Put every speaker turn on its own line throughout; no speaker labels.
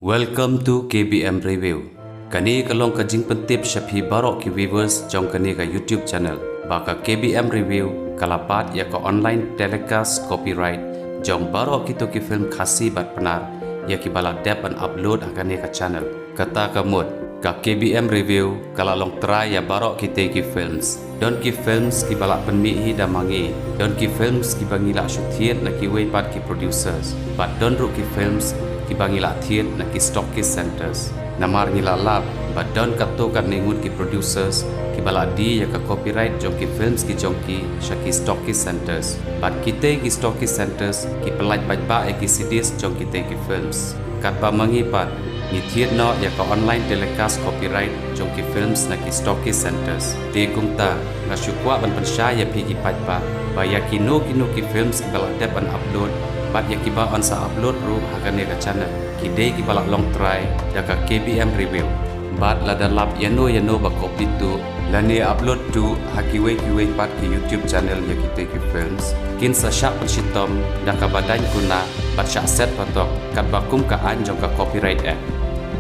Welcome to KBM Review. Kani kalong kajing pentip syafi barok ki viewers jong kani ka YouTube channel. Baka KBM Review kalapat ya ka online telecast copyright jong barok kito ki film Khasi bat penar ya ki bala dep and upload akani ka channel. Kata kamut ka KBM Review kalalong try ya barok kite ki films. Don ki films ki bala penmihi da mangi. Don ki films ki bangila syutiet na ki weipat ki producers. But don ru ki films ki bangila thiet na ki stockist centers namar ngila lab but don kato kan ningut ki producers ki bala di ya ka copyright jong ki films ki jong ki shaki stockist centers but kite ki stockist centers ki pelaj bajba ki CDs jong kite ki films kat ba mangipat ni thiet no ya ka online telecast copyright jong ki films na ki stockist centers te kungta na syukwa ban pensya ya pi ki pajba ba ya kino ki films ki bala dep an upload bat ya kiba on sa upload ru hakane ka channel kidai ki balak long try ya ka KBM Review bat la dalap yano ba copy tu lani upload tu hakiwe kiwe pat ki YouTube channel ya kita ki films kin sa syak pensitom da ka badan kuna bat syak set patok kat bakum ka an jong ka copyright act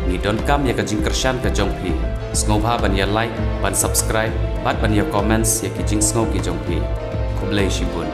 ni don kam ya ka jing kershan ka jong pi sngoba ban ya like ban subscribe bat ban ya comments ya ki jing sngo ki jong pi kublai shibun.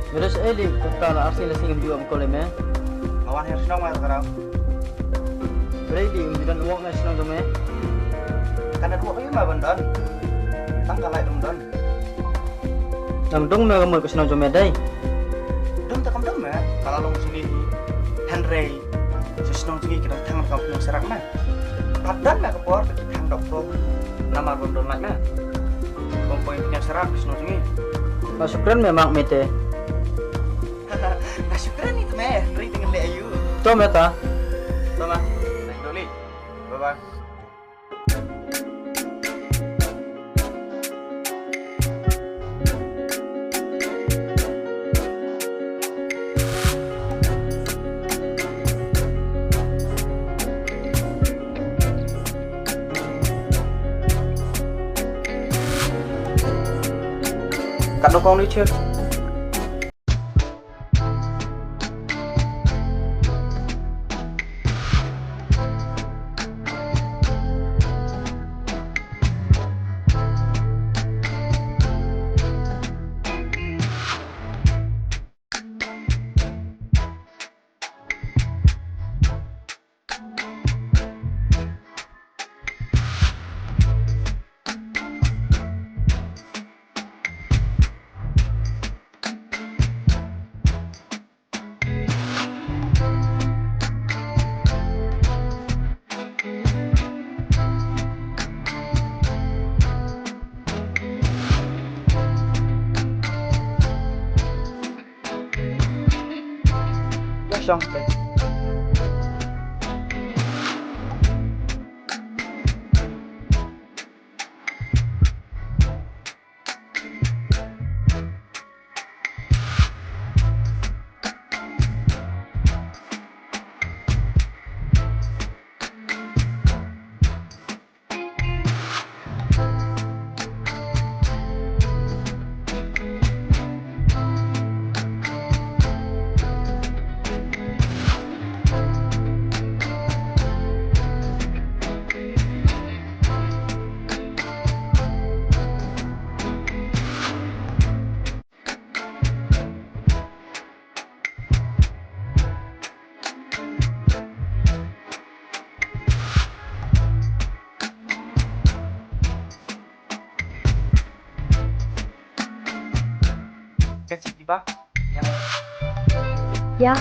Terus di kepala asli nasi ngam jual kolem ya.
Awan harus nong mas sekarang.
Berarti dan uang nasi nong tu
Karena dua kali mah bendon. Tangkal lagi bendon.
Nam dong mereka mau ke nong tu dai.
Dong tak dong mah. Kalau long sini Henry, sesenong sini kita tang kau punya serak mah. Padan mah kepor tang doktor. Nama bendon lagi mah. Kompoin punya serak sesenong sini.
Masukkan memang mete.
Masukkan itu mah. Dari tinggal le ayu.
Tu meta.
Toma. Naik doli. Bye bye. Cắt nó con đi chưa? Xong rồi. Kecil di bak.
Ya.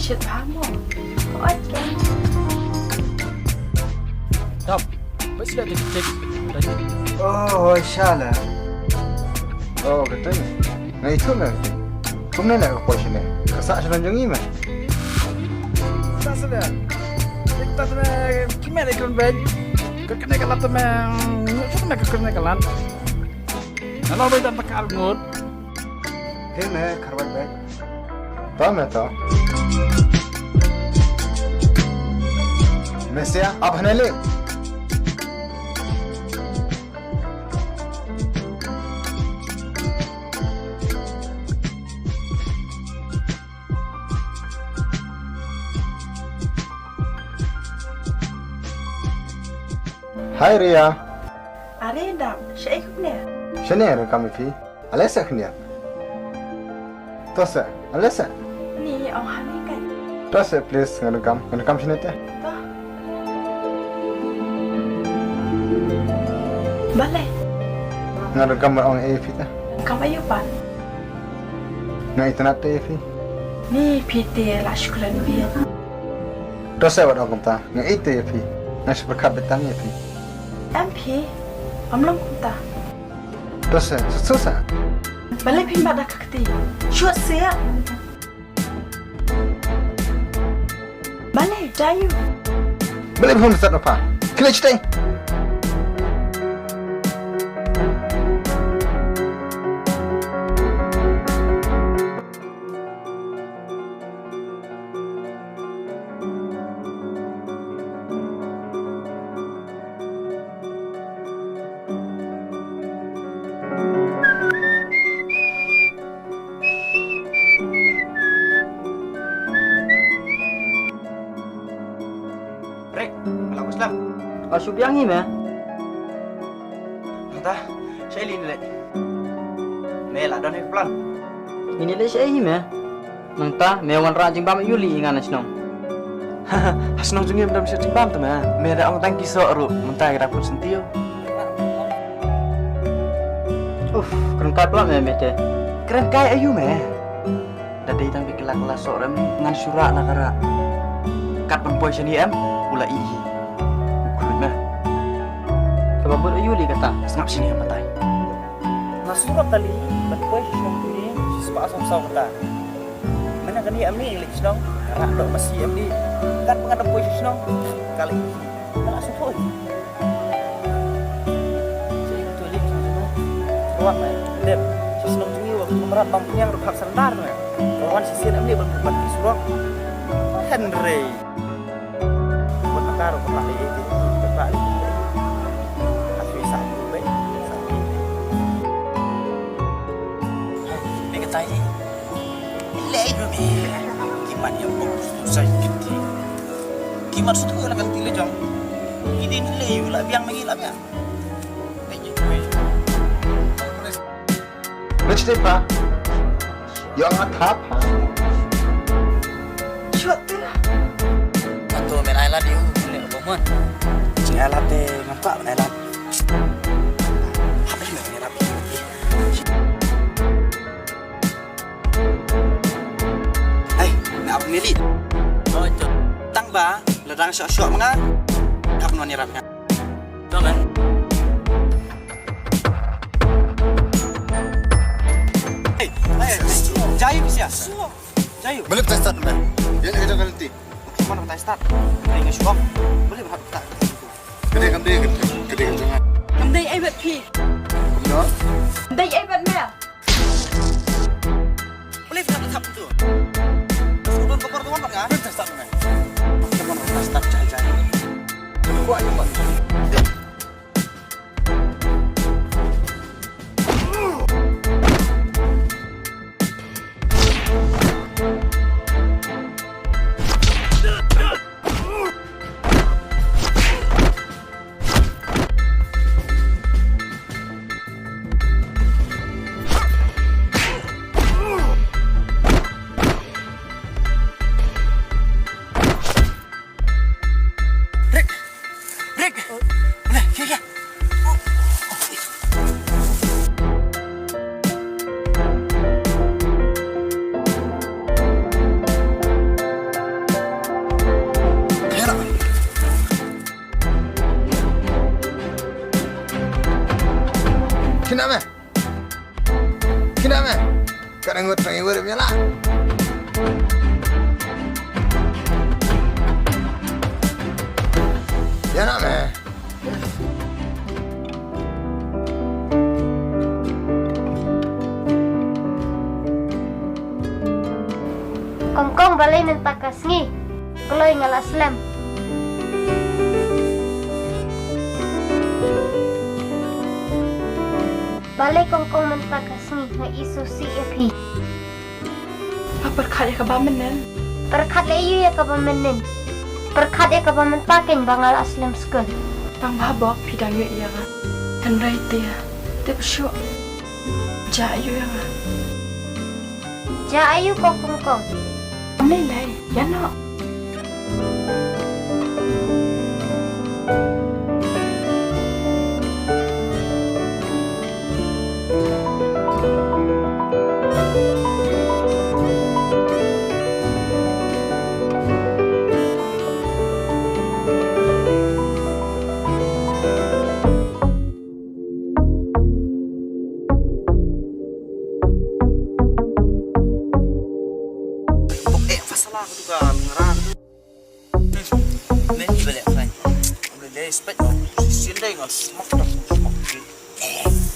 Shit, kamu. Oke.
Top, bớt lại thì chích.
Oh, inshallah. Oh, betul. Nah itu lah. Kamu nak ke pos ni? Kesak senang jangi mah.
Sao vậy? Kita tu gimana ikut bed? Kena kalah tu macam mana kena kalah? Kalau beda bakal ngut.
Hei mah, karwan baik. Tahu mah tahu. Mesia, apa nak leh? Hai Ria.
Are dah, saya ikut ni.
Sini ada kami pi. Alesa kena. Tosa, alesa.
Ni orang ni kan.
Tosa please ngerekam sini teh.
Toh. Boleh.
Ngerekam orang AFI teh.
Kamu ayo pan.
Ngai tanat AFI.
Ni PT lah syukuran dia.
Tosa buat orang ta. Ngai AFI. Nasi berkat betang AFI.
MP, amlang kunta.
Tosa, susah.
Boleh pin pada kakti. Syut siap. Boleh, jayu.
Boleh pun start apa? Kena cerita. Rek, malam Islam.
Asyuk yang ni mah.
Entah, saya ini lek. Mela dan Ep1.
Ini le saya ni mah. Nang ta, mewan rajing bam Yuli ingan asnong.
Hasnong jungi mendam bisa timbam tu mah. Mera orang tangki soru, mentah kira pun sentio.
Keren kai pula mah mete.
Keren kai ayu mah. Dadai tang pikir kelas soram ngan surat nak kara. Kat perempuan sini pula ihi. Kulit mah.
Sebab buat Yuli kata.
Sengap sini yang patai.
Nasurat tali, berkuah sih ni, siswa asam kata. Mana kan ni amni ilik senang, anak dok masih amni. Kan pengadap kuah senang kali ini. Tak suka. Saya itu ilik senang. Ruang mah, dep. Senang tinggi waktu memerat bangku yang berhak sandar mah. Kawan sisi amni berbuat di surang. Henry. Buat taruh kembali itu, kembali. Aku satu baik, satu. Mereka tanya, leh ni, gimana yang susah kita? Gimana sudah kau nak tilik jam? Ini leh, ulah biang lagi lah biang. Tanya tu.
Macam apa? Yang atap.
Syut tu lah.
Atau main island dia, boleh apa pun. Cing island deh, nampak main island. Apa yang main rapi? Hey, nak apa ni? Oh, itu. Tang ba, ledang syok-syok mengan. Kapan mani rapnya? Tahu kan? Jayu sia. Jayu.
Boleh kita start meh. Yang kita akan nanti.
Mana kita start? Ini nggak syok. Boleh bahas tak?
Gede jangan.
Đây ai bật phi.
Đó.
Đây ai bật mẹ.
Boleh bahas tak tu? Sebelum ke pertemuan tak? Boleh kita start meh. Mana kita start jayu. Kuat je pak.
Kenapa? Kadang ngot nang ibu dia lah. Ya nak meh.
Kongkong balai nentakas ngi, kalau ingal aslam. Balai kongkong mentakas ngi na isu si Ep1.
Perkat ya kabamenan.
Perkat leyu ya kabamenin. Perkat ya kabamentakin bangal aslam skul.
Bang babok pidang yu iya kan. Henry dia. Dia bersyuk. Jayu ya kan.
Jayu kongkong.
Ini lai. Ya nak.
Salah aku juga mengarang. Nih balik lagi. Boleh deh spek. Sini deh nggak smoke dong.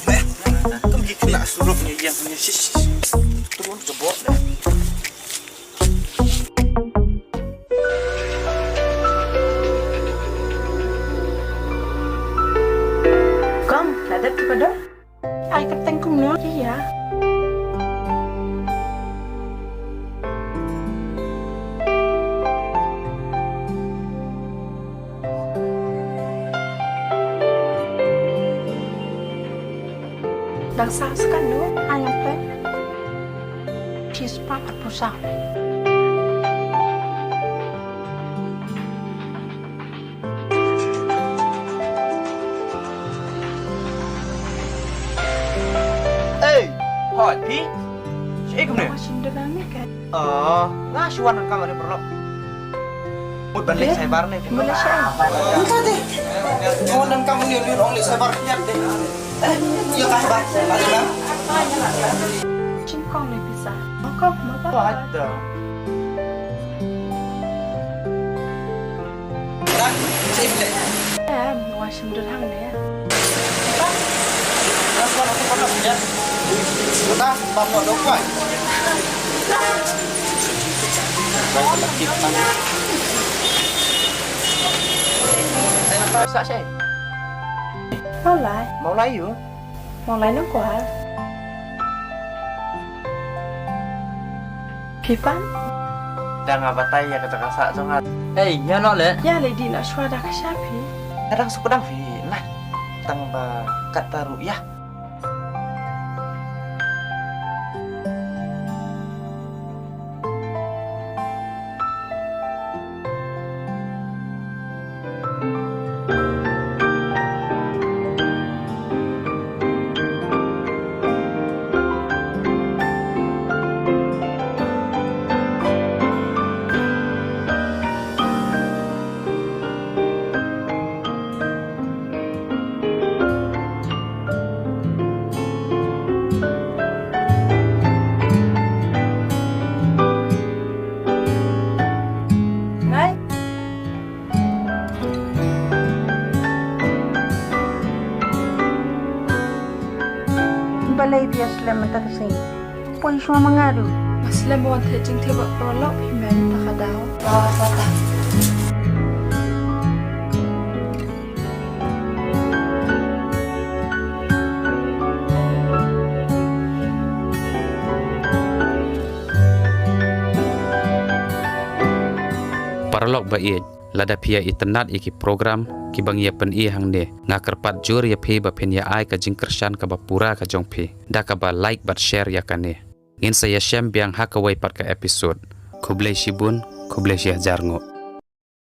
Meh, kamu gitu nak suruh yang punya sis. Turun coba deh.
Con, là đất của đó. Ai cấp tên cùng nữa chứ dạ? Đằng sau sekarang nữa, ai yang pen? Thì spark at pusat.
Hỏi Pi, chị không nè?
Macam mana kan?
Nggak cuan kamar ini perlu. Mau balik saya bar nih.
Boleh saya?
Entah deh. Mau dan kamu lihat orang lihat saya bar nyat deh. Iya kah bar? Balik lah.
Cingkong ni bisa. Kau mau apa?
Ada. Dan saya bilang.
Macam mana ni?
Kalau aku pernah punya. Kita bapak dokai. Baik lagi nanti. Saya nak masak saya. Mau lai yuk?
Mau lai nó quả. Pipan?
Đang ngapa tay ya kata kasak sangat. Ya nak le.
Ya lady nak suara ke siapa?
Kadang suka dah fi. Nah, tambah kata ruya.
lay dia Aslam tak kasi. Poi semua mengadu.
Aslam wan the jing the ba prolog himen takadaw. Bata.
Paralog bait lada pia internet iki program ki bang ya pen i hang ne nga kerpat jur ya phi ba pen ya ai ka jing kershan ka ba pura ka jong phi da ka ba like bat share ya kane in saya shem biang hakawai pat ka episode kublai shibun kublai syah jarngo